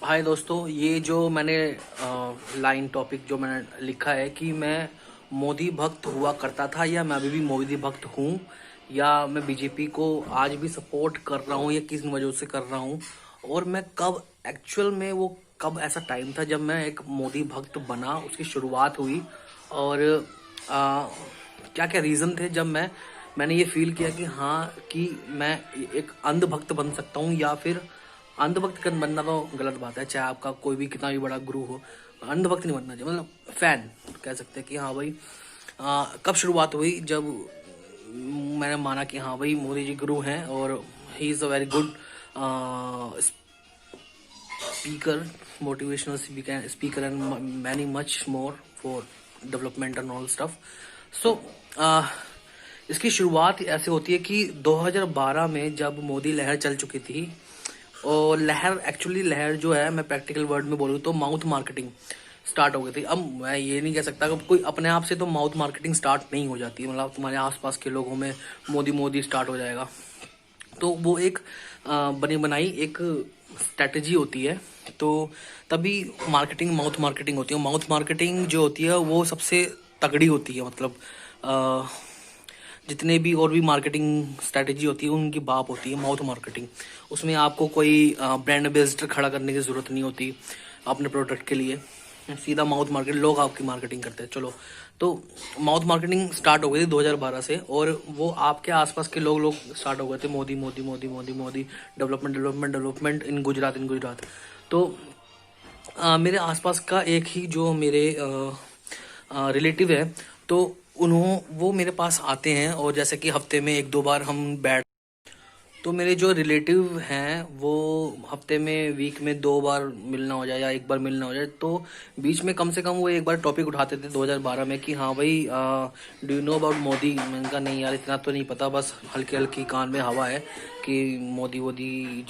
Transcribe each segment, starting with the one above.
हाय दोस्तों, ये जो मैंने लाइन टॉपिक जो मैंने लिखा है कि मैं मोदी भक्त हुआ करता था या मैं अभी भी मोदी भक्त हूँ या मैं बीजेपी को आज भी सपोर्ट कर रहा हूँ या किस वजह से कर रहा हूँ। और मैं कब एक्चुअल में वो कब ऐसा टाइम था जब मैं एक मोदी भक्त बना, उसकी शुरुआत हुई और क्या क्या रीज़न थे जब मैंने ये फील किया कि हाँ कि मैं एक अंधभक्त बन सकता हूँ या फिर अंधभक्त का बनना तो गलत बात है, चाहे आपका कोई भी कितना भी बड़ा गुरु हो, अंधभक्त नहीं बनना चाहिए। मतलब फैन कह सकते हैं कि हाँ भाई कब शुरुआत हुई जब मैंने माना कि हाँ भाई मोदी जी गुरु हैं और he is a very good speaker, motivational speaker and many much more for development and all stuff. So इसकी शुरुआत ऐसे होती है कि 2012 में जब मोदी लहर चल चुकी थी और लहर जो है, मैं प्रैक्टिकल वर्ड में बोलूँ तो माउथ मार्केटिंग स्टार्ट हो गई थी। अब मैं ये नहीं कह सकता कि कोई अपने आप से तो माउथ मार्केटिंग स्टार्ट नहीं हो जाती, मतलब तुम्हारे आसपास के लोगों में मोदी मोदी स्टार्ट हो जाएगा। तो वो एक बनी बनाई एक स्ट्रेटजी होती है। तो तभी मार्केटिंग माउथ मार्केटिंग होती है। माउथ मार्केटिंग जो होती है वो सबसे तगड़ी होती है। मतलब जितने भी और भी मार्केटिंग स्ट्रेटेजी होती है उनकी बाप होती है माउथ मार्केटिंग। उसमें आपको कोई ब्रांड एम्बेसडर खड़ा करने की ज़रूरत नहीं होती अपने प्रोडक्ट के लिए, सीधा माउथ मार्केट लोग आपकी मार्केटिंग करते हैं। चलो, तो माउथ मार्केटिंग स्टार्ट हो गई थी 2012 से और वो आपके आसपास के लोग स्टार्ट हो गए थे, Modi Modi Modi Modi Modi, development development development in Gujarat. तो मेरे आसपास का एक ही जो मेरे रिलेटिव है, तो वो मेरे पास आते हैं और जैसे कि हफ्ते में एक दो बार हम बैठ, तो मेरे जो रिलेटिव हैं वो हफ्ते में वीक में दो बार मिलना हो जाए या एक बार मिलना हो जाए, तो बीच में कम से कम वो एक बार टॉपिक उठाते थे 2012 में कि हाँ भाई do you know about Modi. मैंने कहा नहीं यार, इतना तो नहीं पता, बस हल्की हल्की कान में हवा है कि मोदी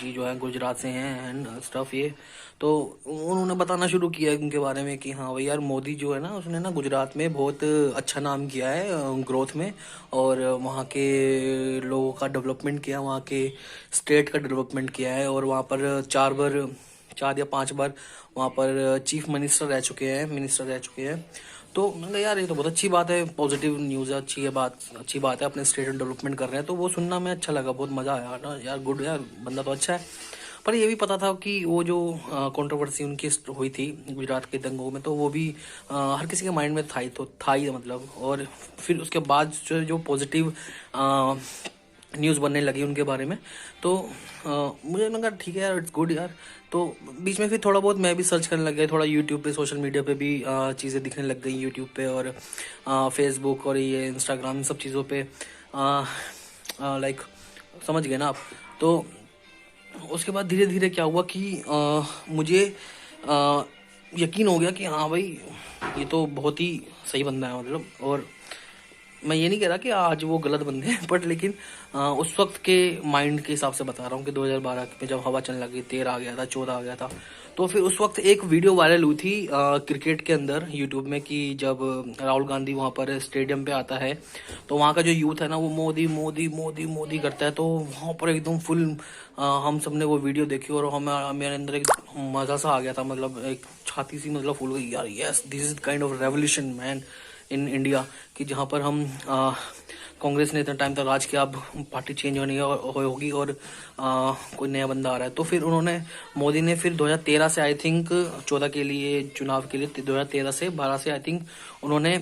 जी जो है गुजरात से हैं एंड स्टफ ये। तो उन्होंने बताना शुरू किया उनके बारे में कि हाँ भाई यार, मोदी जो है ना उसने ना गुजरात में बहुत अच्छा नाम किया है ग्रोथ में, और वहाँ के लोगों का डेवलपमेंट किया, वहाँ के स्टेट का डेवलपमेंट किया है, और वहाँ पर 4 या 5 बार वहाँ पर चीफ मिनिस्टर रह चुके हैं। तो मतलब यार ये तो बहुत अच्छी बात है, पॉजिटिव न्यूज़ है, अच्छी बात है, अपने स्टेट डेवलपमेंट कर रहे हैं। तो वो सुनना में अच्छा लगा, बहुत मज़ा आया ना यार, गुड यार, बंदा तो अच्छा है। पर ये भी पता था कि वो जो कंट्रोवर्सी उनकी हुई थी गुजरात के दंगों में, तो वो भी हर किसी के माइंड में था ही मतलब। और फिर उसके बाद जो पॉजिटिव न्यूज़ बनने लगी उनके बारे में, तो मुझे लगा ठीक है यार, इट्स गुड यार। तो बीच में फिर थोड़ा बहुत मैं भी सर्च करने लग गया, थोड़ा यूट्यूब पे, सोशल मीडिया पे भी चीज़ें दिखने लग गई यूट्यूब पे और फेसबुक और ये इंस्टाग्राम, सब चीज़ों पे लाइक, समझ गए ना आप। तो उसके बाद धीरे धीरे क्या हुआ कि मुझे यकीन हो गया कि हाँ भाई ये तो बहुत ही सही बंदा है, मतलब। और मैं ये नहीं कह रहा कि आज वो गलत बंदे हैं, बट लेकिन उस वक्त के माइंड के हिसाब से बता रहा हूँ कि 2012 में जब हवा चलने लगी, 13 आ गया था, 14 आ गया था, तो फिर उस वक्त एक वीडियो वायरल हुई थी क्रिकेट के अंदर यूट्यूब में कि जब राहुल गांधी वहाँ पर स्टेडियम पे आता है तो वहाँ का जो यूथ है ना वो मोदी मोदी मोदी मोदी करता है। तो वहाँ पर एकदम फुल हम सब ने वो वीडियो देखी और मेरे अंदर एक मज़ा सा आ गया था, मतलब एक छाती सी मतलब फूल गई यार, yes this is kind of revolution man in India, कि जहाँ पर हम कांग्रेस ने इतना टाइम तक राज किया, अब पार्टी चेंज होगी और कोई नया बंदा आ रहा है। तो फिर मोदी ने फिर 2013 से आई थिंक 14 के लिए चुनाव के लिए 2013 से 12 से आई थिंक उन्होंने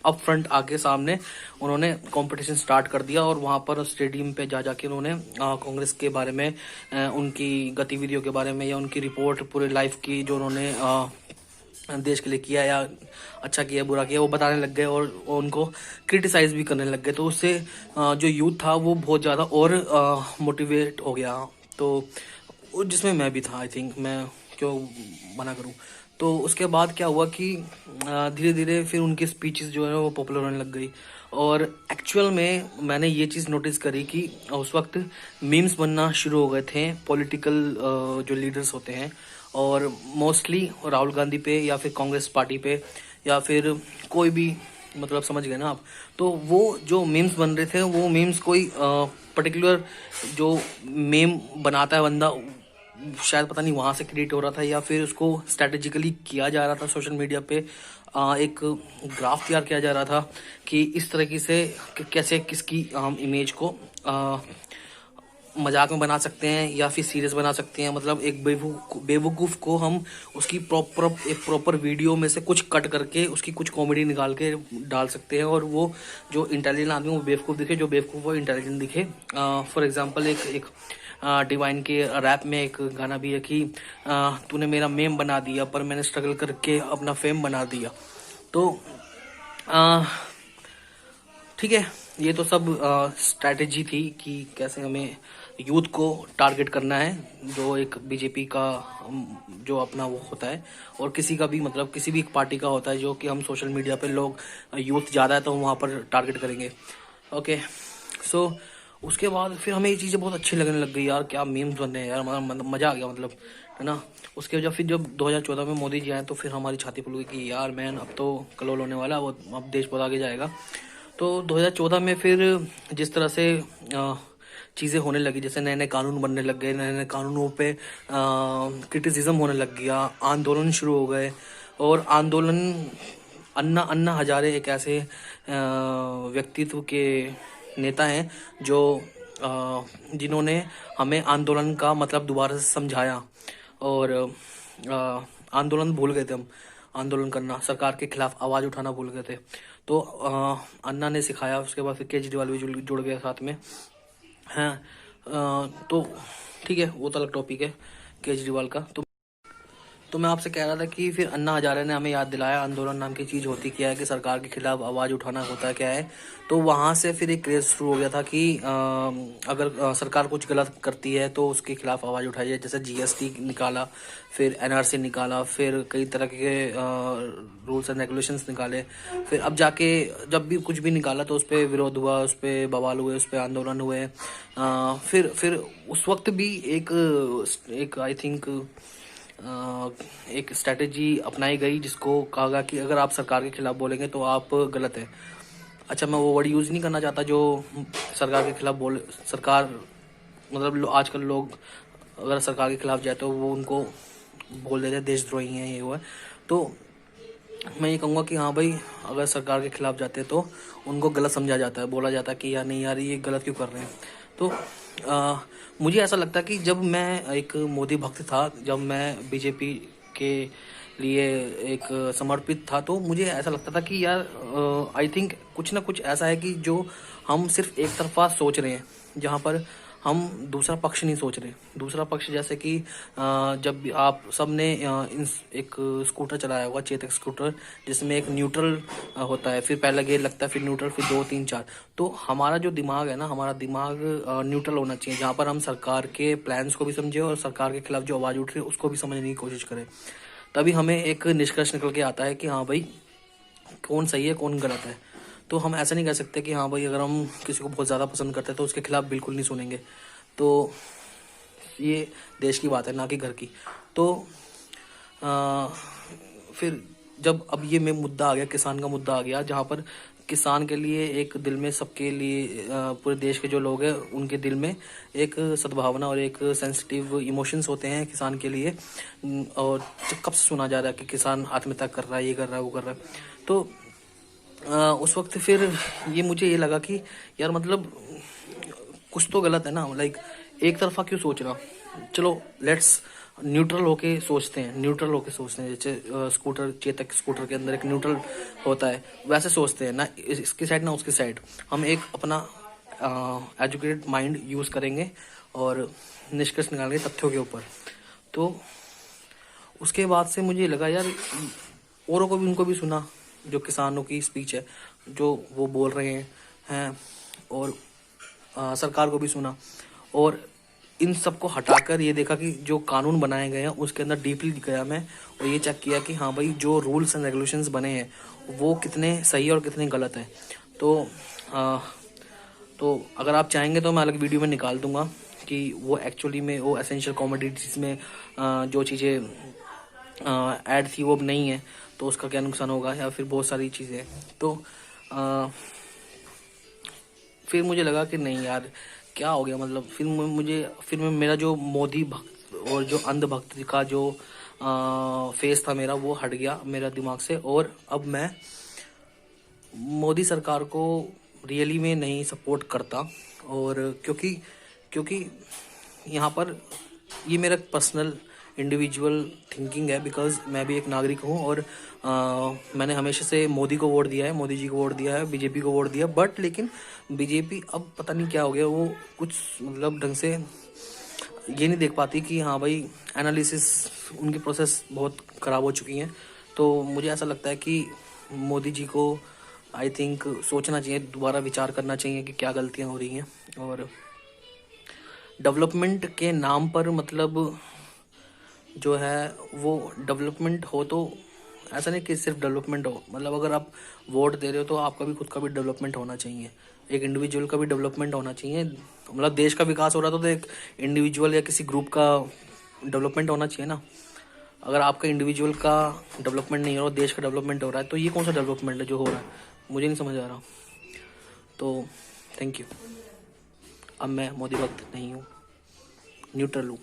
अप फ्रंट आके सामने उन्होंने कंपटीशन स्टार्ट कर दिया और वहाँ पर स्टेडियम पे जा जाके उन्होंने कांग्रेस के बारे में, उनकी गतिविधियों के बारे में या उनकी रिपोर्ट पूरे लाइफ की जो उन्होंने देश के लिए किया या अच्छा किया बुरा किया वो बताने लग गए और उनको क्रिटिसाइज भी करने लग गए। तो उससे जो यूथ था वो बहुत ज़्यादा और मोटिवेट हो गया। तो जिसमें मैं भी था, आई थिंक, मैं क्यों मना करूं। तो उसके बाद क्या हुआ कि धीरे धीरे फिर उनकी स्पीचेस जो है वो पॉपुलर होने लग गई और एक्चुअल में मैंने ये चीज़ नोटिस करी कि उस वक्त मीम्स बनना शुरू हो गए थे पॉलिटिकल जो लीडर्स होते हैं, और मोस्टली राहुल गांधी पे या फिर कांग्रेस पार्टी पे या फिर कोई भी, मतलब समझ गए ना आप। तो वो जो मीम्स बन रहे थे वो मीम्स कोई पर्टिकुलर जो मेम बनाता है बंदा शायद पता नहीं वहाँ से क्रिएट हो रहा था या फिर उसको स्ट्रैटेजिकली किया जा रहा था सोशल मीडिया पे। एक ग्राफ तैयार किया जा रहा था कि इस तरीके से कैसे किसकी इमेज को मजाक में बना सकते हैं या फिर सीरियस बना सकते हैं। मतलब एक बेवकूफ़ को हम उसकी एक प्रॉपर वीडियो में से कुछ कट करके उसकी कुछ कॉमेडी निकाल के डाल सकते हैं, और वो जो इंटेलिजेंट आदमी वो बेवकूफ़ दिखे, जो बेवकूफ़ वो इंटेलिजेंट दिखे। फॉर एग्जांपल एक डिवाइन के रैप में एक गाना भी है कि तूने मेरा मेम बना दिया पर मैंने स्ट्रगल करके अपना फेम बना दिया। तो ठीक है, ये तो सब स्ट्रैटेजी थी कि कैसे हमें यूथ को टारगेट करना है, जो एक बीजेपी का जो अपना वो होता है, और किसी का भी मतलब किसी भी एक पार्टी का होता है, जो कि हम सोशल मीडिया पे लोग यूथ ज़्यादा है तो हम वहाँ पर टारगेट करेंगे। ओके, सो उसके बाद फिर हमें ये चीज़ें बहुत अच्छी लगने लग गई यार, क्या मीम्स बन रहे हैं यार, मज़ा आ गया मतलब, है ना। उसके जब 2014 में मोदी जी आए तो फिर हमारी छाती फूल गई कि यार मैन अब तो कलोल होने वाला, वो अब देश बहुत आगे जाएगा। तो 2014 में फिर जिस तरह से चीज़ें होने लगी, जैसे नए नए कानून बनने लग गए, नए नए कानूनों पे क्रिटिसिज्म होने लग गया, आंदोलन शुरू हो गए। और आंदोलन अन्ना अन्ना हजारे एक ऐसे व्यक्तित्व के नेता हैं जो जिन्होंने हमें आंदोलन का मतलब दोबारा से समझाया, और आंदोलन भूल गए थे हम, आंदोलन करना, सरकार के खिलाफ आवाज़ उठाना भूल गए थे। तो अन्ना ने सिखाया, उसके बाद फिर केजरीवाल भी जुड़ गया साथ में, हैं। तो ठीक है, वो तो अलग टॉपिक है केजरीवाल का। तो मैं आपसे कह रहा था कि फिर अन्ना हजारे ने हमें याद दिलाया आंदोलन नाम की चीज़ होती क्या है, कि सरकार के खिलाफ आवाज़ उठाना होता क्या है। तो वहाँ से फिर एक क्रेज शुरू हो गया था कि अगर सरकार कुछ गलत करती है तो उसके खिलाफ आवाज़ उठाई जाए। जैसे जीएसटी निकाला, फिर एनआरसी निकाला, फिर कई तरह के रूल्स एंड रेगुलेशंस निकाले। फिर अब जाके जब भी कुछ भी निकाला तो उस पर विरोध हुआ, उस पर बवाल हुए, उस पर आंदोलन हुए। फिर उस वक्त भी एक आई थिंक एक स्ट्रैटेजी अपनाई गई, जिसको कहा गया कि अगर आप सरकार के खिलाफ बोलेंगे तो आप गलत हैं। अच्छा, मैं वो वर्ड यूज़ नहीं करना चाहता जो सरकार के खिलाफ बोले। सरकार मतलब आजकल लोग अगर सरकार के खिलाफ जाए तो वो उनको बोल देते हैं देशद्रोही हैं, ये वो है। तो मैं ये कहूँगा कि हाँ भाई, अगर सरकार के खिलाफ जाते हैं तो उनको गलत समझा जाता है, बोला जाता है कि यार नहीं यार ये गलत क्यों कर रहे हैं। तो मुझे ऐसा लगता है कि जब मैं एक मोदी भक्त था, जब मैं बीजेपी के लिए एक समर्पित था, तो मुझे ऐसा लगता था कि यार आई थिंक कुछ ना कुछ ऐसा है कि जो हम सिर्फ एक तरफा सोच रहे हैं, जहाँ पर हम दूसरा पक्ष नहीं सोच रहे। दूसरा पक्ष जैसे कि जब भी आप सबने एक स्कूटर चलाया होगा, चेतक स्कूटर, जिसमें एक न्यूट्रल होता है, फिर पहला गियर लगता है, फिर न्यूट्रल, फिर 2 3 4। तो हमारा जो दिमाग है ना, हमारा दिमाग न्यूट्रल होना चाहिए, जहाँ पर हम सरकार के प्लान्स को भी समझें और सरकार के खिलाफ जो आवाज़ उठ रही है उसको भी समझने की कोशिश करें। तभी हमें एक निष्कर्ष निकल के आता है कि हाँ भाई कौन सही है कौन गलत है। तो हम ऐसा नहीं कह सकते कि हाँ भाई अगर हम किसी को बहुत ज़्यादा पसंद करते हैं तो उसके खिलाफ बिल्कुल नहीं सुनेंगे। तो ये देश की बात है, ना कि घर की। तो फिर जब अब ये में मुद्दा आ गया, किसान का मुद्दा आ गया, जहाँ पर किसान के लिए एक दिल में, सबके लिए पूरे देश के जो लोग हैं उनके दिल में एक सद्भावना और एक सेंसिटिव इमोशंस होते हैं किसान के लिए। और कब से सुना जा रहा है कि किसान आत्महत्या कर रहा है, ये कर रहा है, वो कर रहा है। तो उस वक्त फिर मुझे ये लगा कि यार मतलब कुछ तो गलत है ना, लाइक एक तरफा क्यों सोच रहा। चलो लेट्स न्यूट्रल होके सोचते हैं, जैसे स्कूटर, चेतक स्कूटर के अंदर एक न्यूट्रल होता है, वैसे सोचते हैं ना इसकी साइड ना उसकी साइड। हम एक अपना एजुकेटेड माइंड यूज़ करेंगे और निष्कर्ष निकालेंगे तथ्यों के ऊपर। तो उसके बाद से मुझे लगा यार औरों को भी, उनको भी सुना, जो किसानों की स्पीच है जो वो बोल रहे हैं, और सरकार को भी सुना, और इन सब को हटाकर ये देखा कि जो कानून बनाए गए हैं उसके अंदर डीपली गया मैं, और ये चेक किया कि हाँ भाई जो रूल्स एंड रेगुलेशंस बने हैं वो कितने सही और कितने गलत हैं। तो अगर आप चाहेंगे तो मैं अलग वीडियो में निकाल दूंगा कि वो एक्चुअली में वो एसेंशियल कमोडिटीज़ में जो चीज़ें ऐड थी वो अब नहीं है तो उसका क्या नुकसान होगा, या फिर बहुत सारी चीज़ें। तो फिर मुझे लगा कि नहीं यार क्या हो गया, मतलब फिर मेरा जो मोदी और जो अंधभक्ति का जो फेस था मेरा, वो हट गया मेरा दिमाग से। और अब मैं मोदी सरकार को रियली में नहीं सपोर्ट करता। और क्योंकि यहाँ पर ये मेरा पर्सनल इंडिविजुअल थिंकिंग है, बिकॉज मैं भी एक नागरिक हूँ और मैंने हमेशा से मोदी को वोट दिया है, मोदी जी को वोट दिया है, बीजेपी को वोट दिया। बट लेकिन बीजेपी अब पता नहीं क्या हो गया, वो कुछ मतलब ढंग से ये नहीं देख पाती कि हाँ भाई एनालिसिस, उनकी प्रोसेस बहुत ख़राब हो चुकी हैं। तो मुझे ऐसा लगता है कि मोदी जी को आई थिंक सोचना चाहिए, दोबारा विचार करना चाहिए कि क्या गलतियाँ हो रही हैं। और डेवलपमेंट के नाम पर मतलब जो है वो डेवलपमेंट हो, तो ऐसा नहीं कि सिर्फ डेवलपमेंट हो, मतलब अगर आप वोट दे रहे हो तो आपका भी खुद का भी डेवलपमेंट होना चाहिए, एक इंडिविजुअल का भी डेवलपमेंट होना चाहिए। मतलब देश का विकास हो रहा था तो एक इंडिविजुअल या किसी ग्रुप का डेवलपमेंट होना चाहिए ना। अगर आपका इंडिविजुअल का डेवलपमेंट नहीं हो रहा, देश का डेवलपमेंट हो रहा है, तो ये कौन सा डेवलपमेंट है जो हो रहा है, मुझे नहीं समझ आ रहा। तो थैंक यू। अब मैं मोदी भक्त नहीं हूँ, न्यूट्रल हूँ।